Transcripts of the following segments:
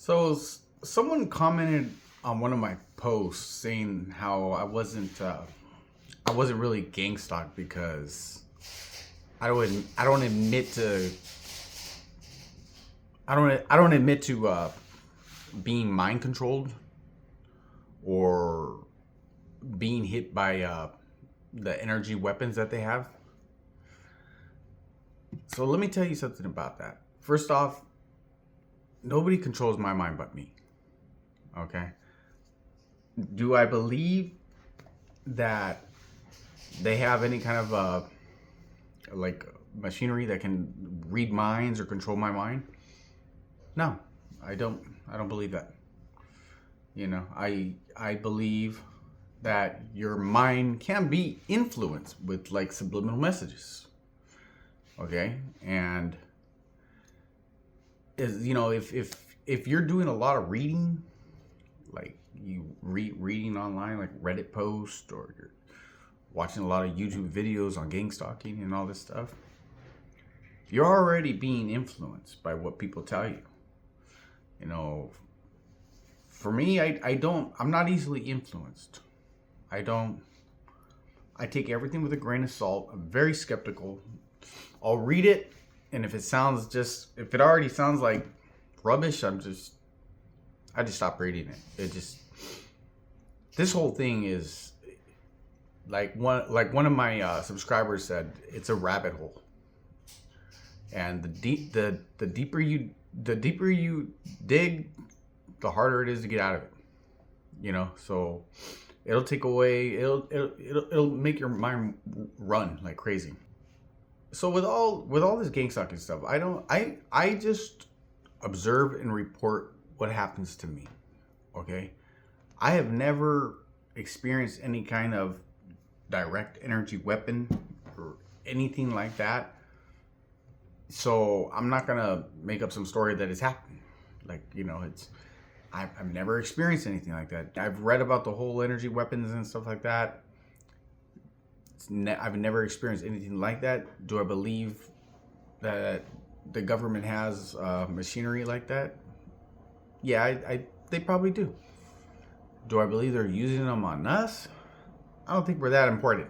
Someone commented on one of my posts saying how I wasn't really gang stalked because I don't admit to I don't admit to being mind controlled or being hit by the energy weapons that they have. So let me tell you something about that. First off, nobody controls my mind but me. Okay? Do I believe that they have any kind of like machinery that can read minds or control my mind? No, I don't. I don't believe that. I believe that your mind can be influenced with like subliminal messages. Okay, and if you're doing a lot of reading, like you reading online, like Reddit posts, or you're watching a lot of YouTube videos on gang stalking and all this stuff, you're already being influenced by what people tell you. For me, I'm not easily influenced. I take everything with a grain of salt. I'm very skeptical. I'll read it, and if it already sounds like rubbish, I just stop reading it. This whole thing is like one of my subscribers said, it's a rabbit hole. And the deeper you dig, the harder it is to get out of it. So it'll take away, it'll make your mind run like crazy. So with all this gang stalking stuff, I just observe and report what happens to me. Okay? I have never experienced any kind of direct energy weapon or anything like that. So I'm not gonna make up some story that has happened. I've never experienced anything like that. I've read about the whole energy weapons and stuff like that. I've never experienced anything like that. Do I believe that the government has machinery like that? Yeah, they probably do. Do I believe they're using them on us? I don't think we're that important.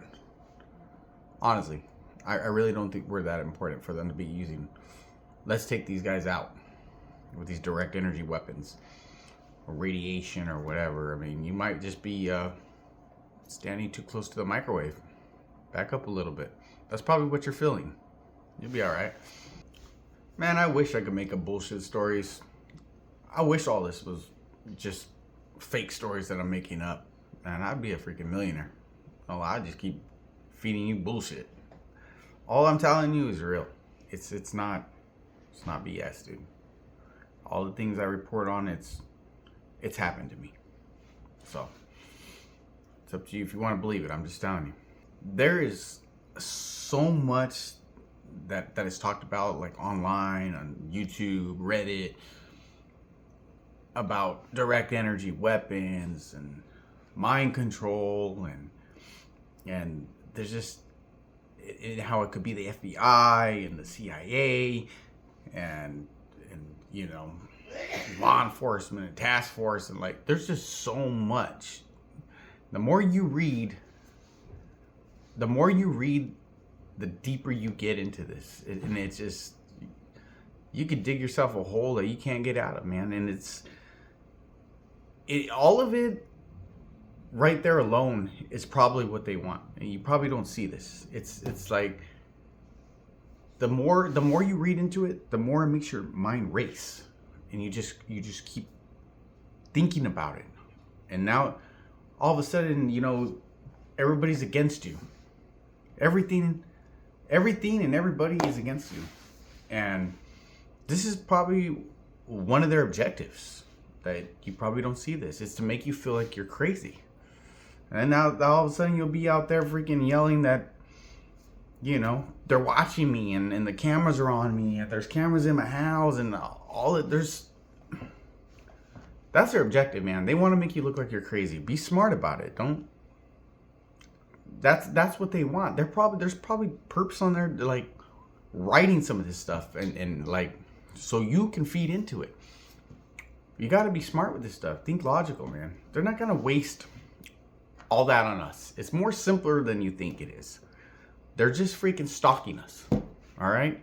Honestly, I really don't think we're that important for them to be using. Let's take these guys out with these direct energy weapons or radiation or whatever. I mean, you might just be standing too close to the microwave. Back up a little bit. That's probably what you're feeling. You'll be all right. Man, I wish I could make up bullshit stories. I wish all this was just fake stories that I'm making up. Man, I'd be a freaking millionaire. Oh, I just keep feeding you bullshit. All I'm telling you is real. It's not BS, dude. All the things I report on, it's happened to me. So it's up to you if you want to believe it. I'm just telling you. There is so much that is talked about, like online, on YouTube, Reddit, about direct energy weapons and mind control, and there's just how it could be the FBI and the CIA and law enforcement and task force, and like there's just so much. The more you read, the deeper you get into this, and it's just, you could dig yourself a hole that you can't get out of, man. And all of it right there alone is probably what they want, and you probably don't see this. It's like the more you read into it, the more it makes your mind race, and you just keep thinking about it. And now all of a sudden, everybody's against you. Everything and everybody is against you. And this is probably one of their objectives, that you probably don't see this. It's to make you feel like you're crazy. And now all of a sudden you'll be out there freaking yelling that, they're watching me, and the cameras are on me, and there's cameras in my house, and that's their objective, man. They want to make you look like you're crazy. Be smart about it. That's what they want. There's probably perps on there like writing some of this stuff, and like, so you can feed into it. You got to be smart with this stuff. Think logical, man. They're not going to waste all that on us. It's more simpler than you think it is. They're just freaking stalking us. All right?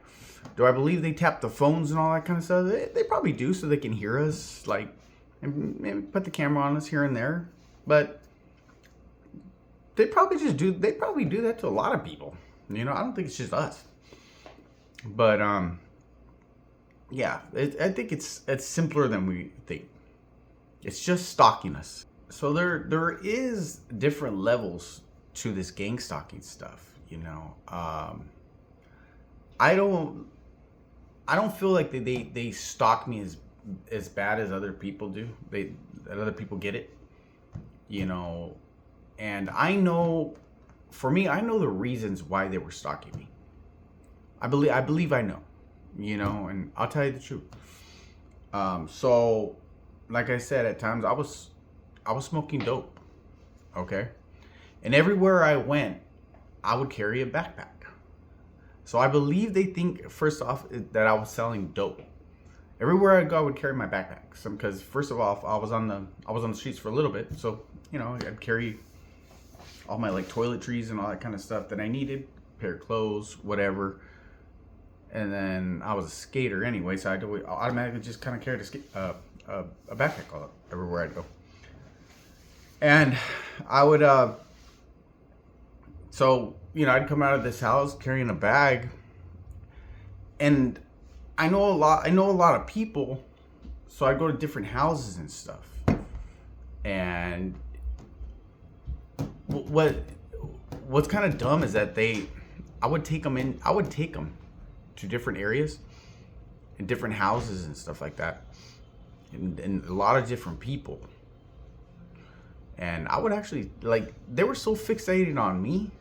Do I believe they tap the phones and all that kind of stuff? They probably do, so they can hear us, like, and maybe put the camera on us here and there. But they probably do that to a lot of people. You know, I don't think it's just us. But yeah, I think it's simpler than we think. It's just stalking us. So there is different levels to this gang stalking stuff. You know, I don't feel like they stalk me as bad as other people do. That other people get it. You know, and I know, for me, I know the reasons why they were stalking me. I believe I know, you know, and I'll tell you the truth. So, like I said, at times I was smoking dope, okay? And everywhere I went, I would carry a backpack. So I believe they think, first off, that I was selling dope. Everywhere I go, I would carry my backpack. Because first of all, I was on the streets for a little bit, so you know, I'd carry all my like toiletries and all that kind of stuff that I needed, pair of clothes, whatever. And then I was a skater anyway, so I automatically just kind of carried a backpack everywhere I'd go. And I would, so, you know, I'd come out of this house carrying a bag, and I know a lot of people, so I'd go to different houses and stuff. And what's kind of dumb is that I would take them to different areas and different houses and stuff like that, and a lot of different people. And I would actually, like, they were so fixated on me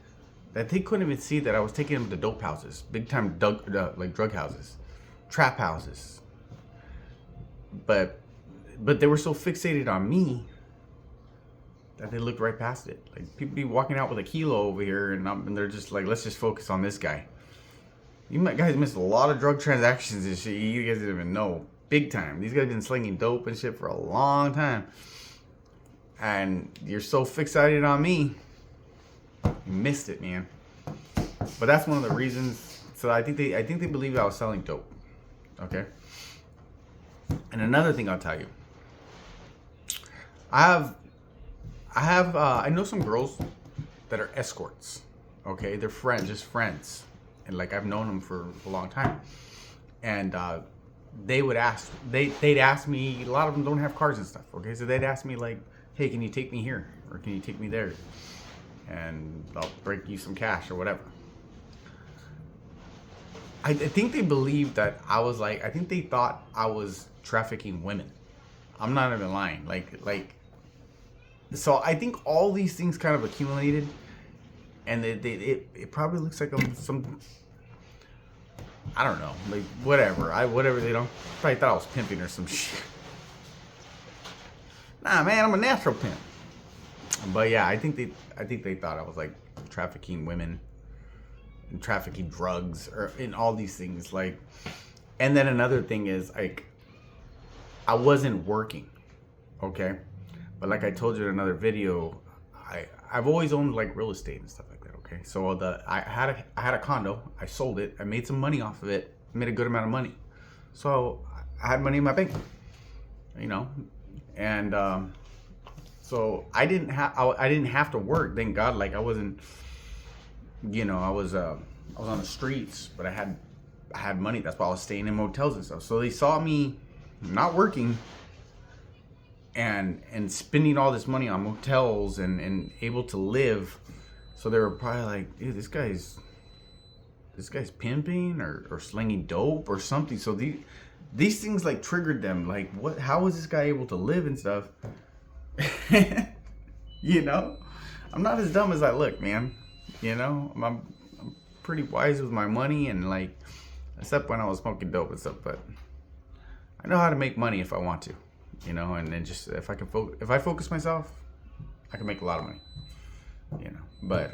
that they couldn't even see that I was taking them to dope houses, big time drug houses, trap houses. But they were so fixated on me that they looked right past it. Like, people be walking out with a kilo over here, and they're just like, let's just focus on this guy. You guys missed a lot of drug transactions and shit. You guys didn't even know. Big time. These guys been slinging dope and shit for a long time. And you're so fixated on me. You missed it, man. But that's one of the reasons. So I think they believed I was selling dope. Okay? And another thing I'll tell you. I know some girls that are escorts. Okay? They're friends, just friends. And like, I've known them for a long time. And they'd ask me, a lot of them don't have cars and stuff, okay? So they'd ask me like, hey, can you take me here? Or can you take me there? And I'll break you some cash or whatever. I think they believed that I think they thought I was trafficking women. I'm not even lying. So I think all these things kind of accumulated. And it probably looks like I'm some, I don't know, like whatever they don't, probably thought I was pimping or some shit. Nah, man, I'm a natural pimp. But yeah, I think they thought I was like trafficking women and trafficking drugs or in all these things. Like, and then another thing is, like, I wasn't working, okay? But like I told you in another video, I've always owned like real estate and stuff like that. Okay, so I had a condo. I sold it. I made some money off of it. I made a good amount of money. So I had money in my bank. You know, and so I didn't have to work. Thank God. Like, I wasn't. You know, I was on the streets, but I had money. That's why I was staying in motels and stuff. So they saw me not working and spending all this money on motels and able to live. So they were probably like, dude, this guy's pimping or slinging dope or something. So these things like triggered them. Like, what? How was this guy able to live and stuff? You know, I'm not as dumb as I look, man. You know, I'm pretty wise with my money, and like, except when I was smoking dope and stuff. But I know how to make money if I want to. You know, and then just if I focus myself, I can make a lot of money. You know, but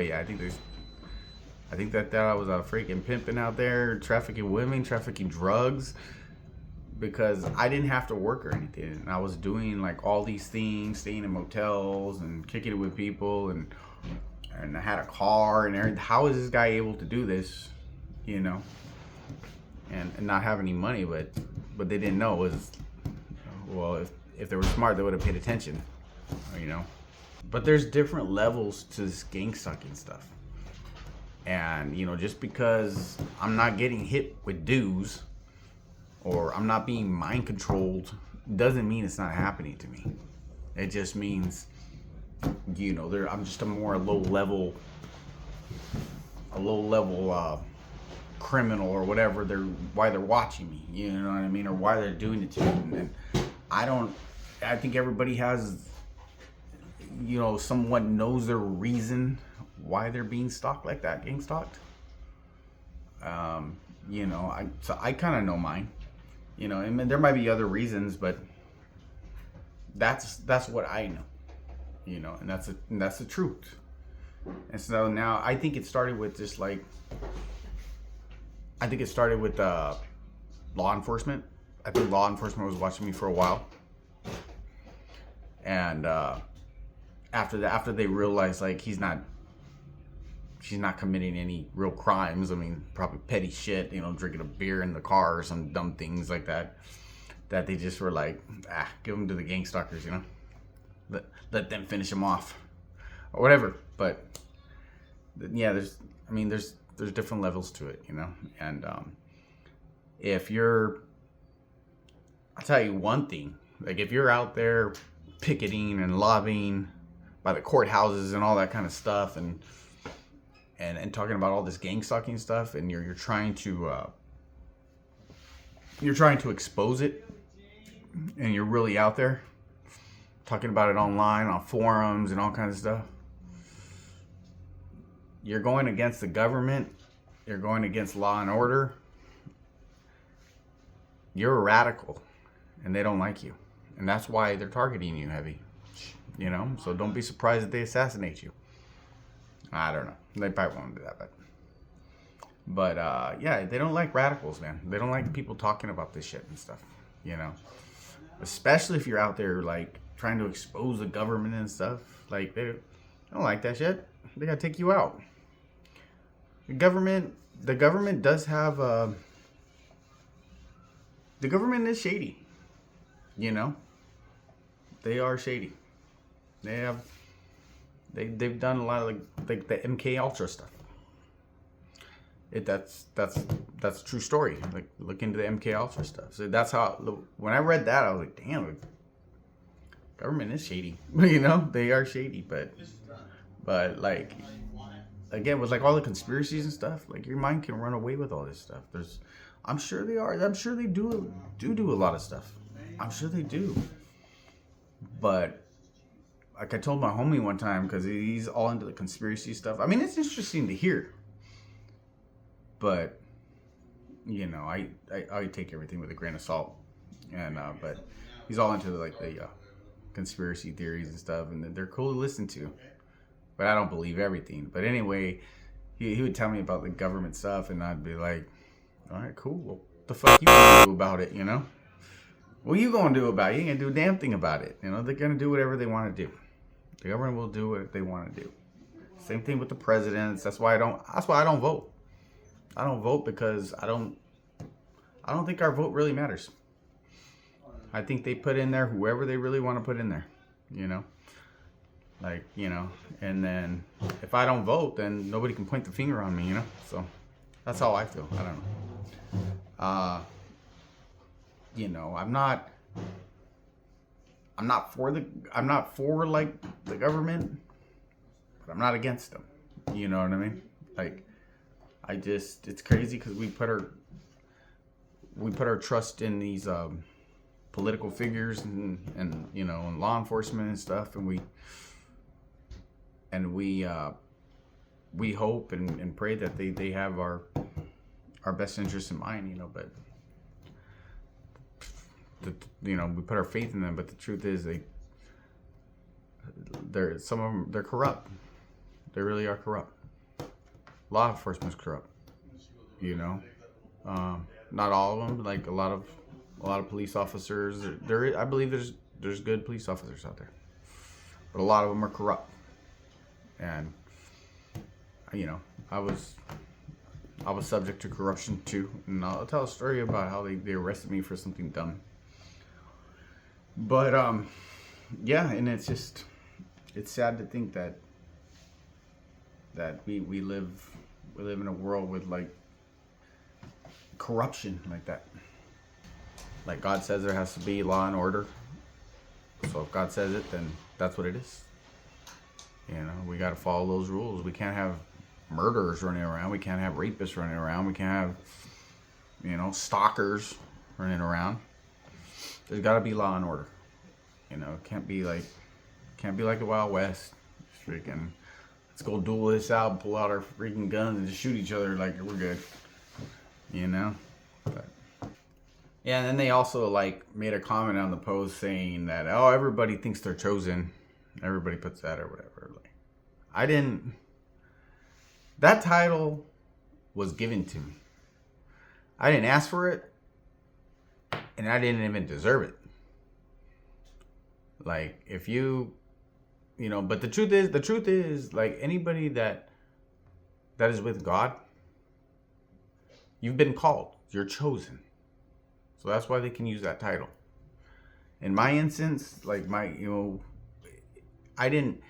yeah, I think that I was freaking pimping out there, trafficking women, trafficking drugs. because I didn't have to work or anything, and I was doing like all these things, staying in motels and kicking it with people, and I had a car and everything. How is this guy able to do this, you know, and not have any money? But they didn't know was, well, if they were smart, they would have paid attention, you know. But there's different levels to this gang sucking stuff. And, you know, just because I'm not getting hit with dues or I'm not being mind controlled doesn't mean it's not happening to me. It just means, you know, I'm just a more low level criminal or whatever. Why they're watching me, you know what I mean, or why they're doing it to me. And I think everybody has, you know, somewhat knows their reason why they're being stalked like that, gang stalked. You know, I kind of know mine. You know, I mean, there might be other reasons, but that's what I know. You know, and that's the truth. And so now I think it started with just like, I think it started with law enforcement. I think law enforcement was watching me for a while, and after they realized like she's not committing any real crimes. I mean, probably petty shit, you know, drinking a beer in the car or some dumb things like that. That they just were like, give them to the gang stalkers, you know, let them finish them off, or whatever. But yeah, there's different levels to it, you know. And I'll tell you one thing, like if you're out there picketing and lobbying by the courthouses and all that kind of stuff, and talking about all this gang stalking stuff, and you're trying to expose it, and you're really out there talking about it online on forums and all kinds of stuff, you're going against the government, you're going against law and order, you're a radical, and they don't like you, and that's why they're targeting you heavy, you know. So don't be surprised if they assassinate you. I don't know. They probably won't do that, but yeah, they don't like radicals, man. They don't like people talking about this shit and stuff, you know. Especially if you're out there like trying to expose the government and stuff. Like they don't like that shit. They gotta take you out. The government does have the government is shady, you know. They are shady. They've done a lot of like the MK Ultra stuff. That's a true story. Like look into the MK Ultra stuff. So that's how, when I read that, I was like, damn, government is shady. You know, they are shady, but like again, with like all the conspiracies and stuff, like your mind can run away with all this stuff. I'm sure they are. I'm sure they do a lot of stuff. I'm sure they do. But like I told my homie one time, because he's all into the conspiracy stuff. I mean, it's interesting to hear. But, you know, I take everything with a grain of salt. And but he's all into the conspiracy theories and stuff, and they're cool to listen to. But I don't believe everything. But anyway, he would tell me about the government stuff, and I'd be like, all right, cool. Well, what the fuck you gonna do about it, you know? What you gonna do about it? You ain't gonna do a damn thing about it. You know, they're gonna do whatever they want to do. The government will do what they want to do. Same thing with the presidents. That's why I don't vote. I don't vote because I don't think our vote really matters. I think they put in there whoever they really want to put in there, you know? Like, you know, and then if I don't vote, then nobody can point the finger on me, you know? So that's how I feel. I don't know. You know, I'm not for like the government, but I'm not against them. You know what I mean? Like, it's crazy because we put our trust in these political figures and you know, and law enforcement and stuff, and we hope and pray that they have our best interests in mind, you know. But you know, we put our faith in them, but the truth is some of them, they're corrupt. They really are corrupt. Law enforcement's corrupt, you know. Not all of them, like a lot of A lot of police officers. I believe there's good police officers out there, but a lot of them are corrupt. And you know, I was subject to corruption too, and I'll tell a story about how they arrested me for something dumb. But yeah, and it's sad to think that we live in a world with like corruption like that. Like God says there has to be law and order. So if God says it, then that's what it is. You know, we got to follow those rules. We can't have murderers running around. We can't have rapists running around. We can't have, you know, stalkers running around. There's got to be law and order. You know, it can't be like the Wild West. Freaking, let's go duel this out, pull out our freaking guns and just shoot each other like we're good. You know? But yeah, and then they also like made a comment on the post saying that, oh, everybody thinks they're chosen. Everybody puts that or whatever. Like, I didn't. That title was given to me. I didn't ask for it, and I didn't even deserve it. Like, if you know, but the truth is, like, anybody that is with God, you've been called. You're chosen. So that's why they can use that title. In my instance, like I didn't.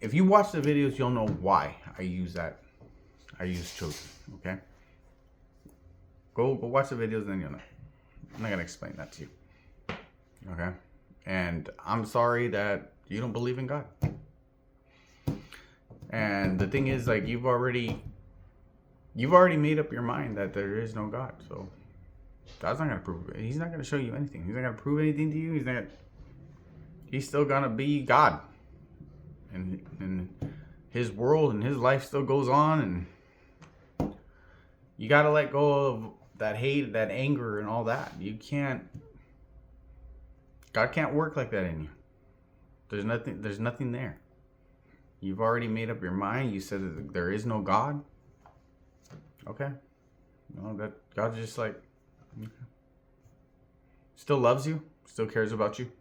If you watch the videos, you'll know why I use that. I use chosen. Okay. Go watch the videos, then you'll know. I'm not gonna explain that to you. Okay. And I'm sorry that you don't believe in God. And the thing is, like, you've already made up your mind that there is no God. So God's not gonna prove it. He's not gonna show you anything. He's not gonna prove anything to you. He's still gonna be God. And his world and his life still goes on, and you gotta let go of that hate, that anger, and all that. God can't work like that in you. There's nothing there. You've already made up your mind. You said that there is no God. Okay. No, that God's just like, still loves you, still cares about you,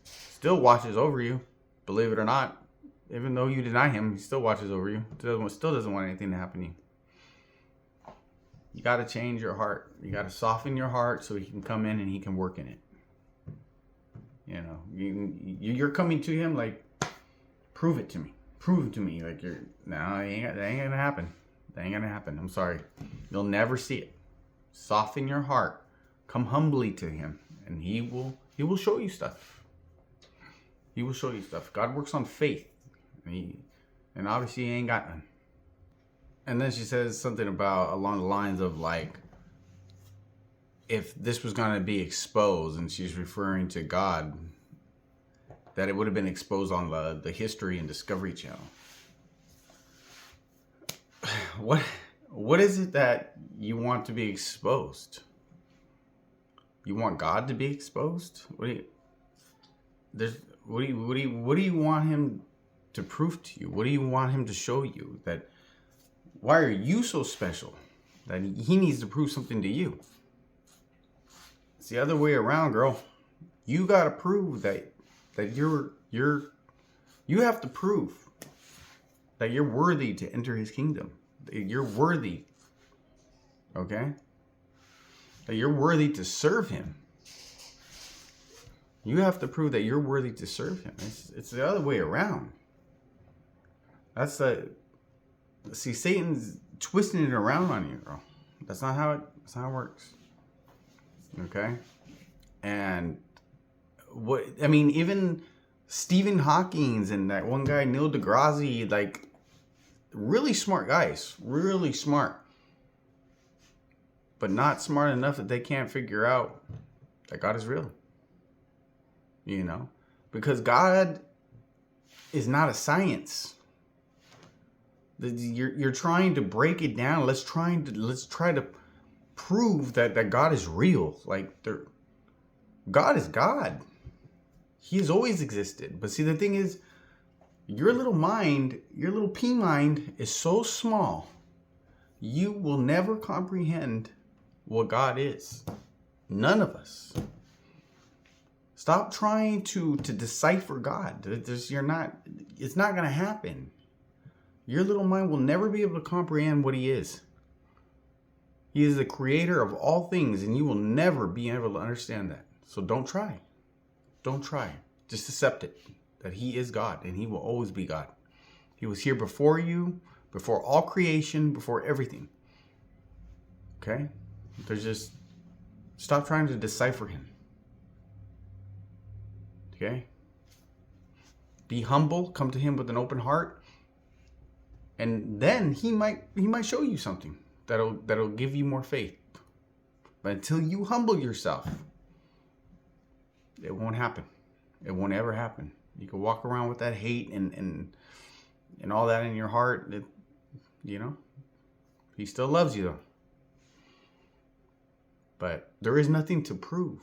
still watches over you. Believe it or not, even though you deny him, he still watches over you. Still doesn't want anything to happen to you. You got to change your heart. You got to soften your heart so he can come in and he can work in it. You know, you're coming to him like, prove it to me. Prove it to me. Like, that ain't gonna happen. That ain't gonna happen. I'm sorry. You'll never see it. Soften your heart. Come humbly to him, and he will show you stuff. He will show you stuff. God works on faith. And obviously he ain't got none. And then she says something about along the lines of like, if this was going to be exposed, and she's referring to God, that it would have been exposed on the History and Discovery Channel. What is it that you want to be exposed? You want God to be exposed? What do you want him to prove to you? What do you want him to show you? That why are you so special that he needs to prove something to you? It's the other way around, girl. You got to prove that you have to prove that you're worthy to enter his kingdom. That you're worthy. Okay? That you're worthy to serve him. You have to prove that you're worthy to serve him. It's the other way around. See, Satan's twisting it around on you, girl. That's not how it works. Okay? And even Stephen Hawking and that one guy, Neil deGrasse, like, really smart guys. Really smart. But not smart enough that they can't figure out that God is real. You know? Because God is not a science. You're trying to break it down. Let's try to prove that God is real. Like, God is God. He has always existed. But see, the thing is, your little mind, your little pea mind is so small, you will never comprehend what God is. None of us. Stop trying to decipher God. It's not going to happen. Your little mind will never be able to comprehend what he is. He is the creator of all things, and you will never be able to understand that. So don't try. Don't try. Just accept it, that he is God, and he will always be God. He was here before you, before all creation, before everything. Okay? Stop trying to decipher him. Okay? Be humble, come to him with an open heart, and then he might show you something that'll give you more faith. But until you humble yourself, it won't happen. It won't ever happen. You can walk around with that hate and all that in your heart. He still loves you though. But there is nothing to prove.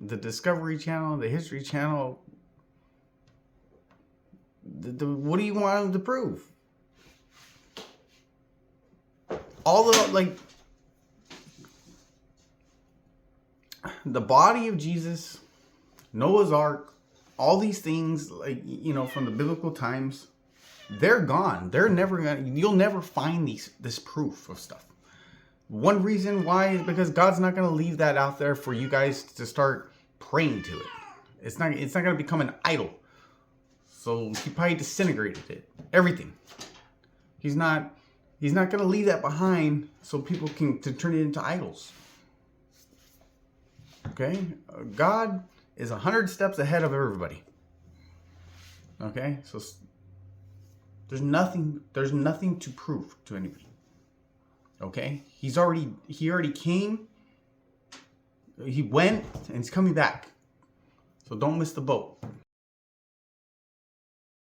The Discovery Channel, the History Channel, what do you want them to prove? All the body of Jesus, Noah's Ark, all these things, from the biblical times, they're gone. You'll never find this proof of stuff. One reason why is because God's not going to leave that out there for you guys to start praying to it. It's not going to become an idol. So he probably disintegrated it. Everything. He's not going to leave that behind so people can turn it into idols. Okay? God is 100 steps ahead of everybody. Okay? So there's nothing to prove to anybody. Okay? He already came. He went and he's coming back. So don't miss the boat.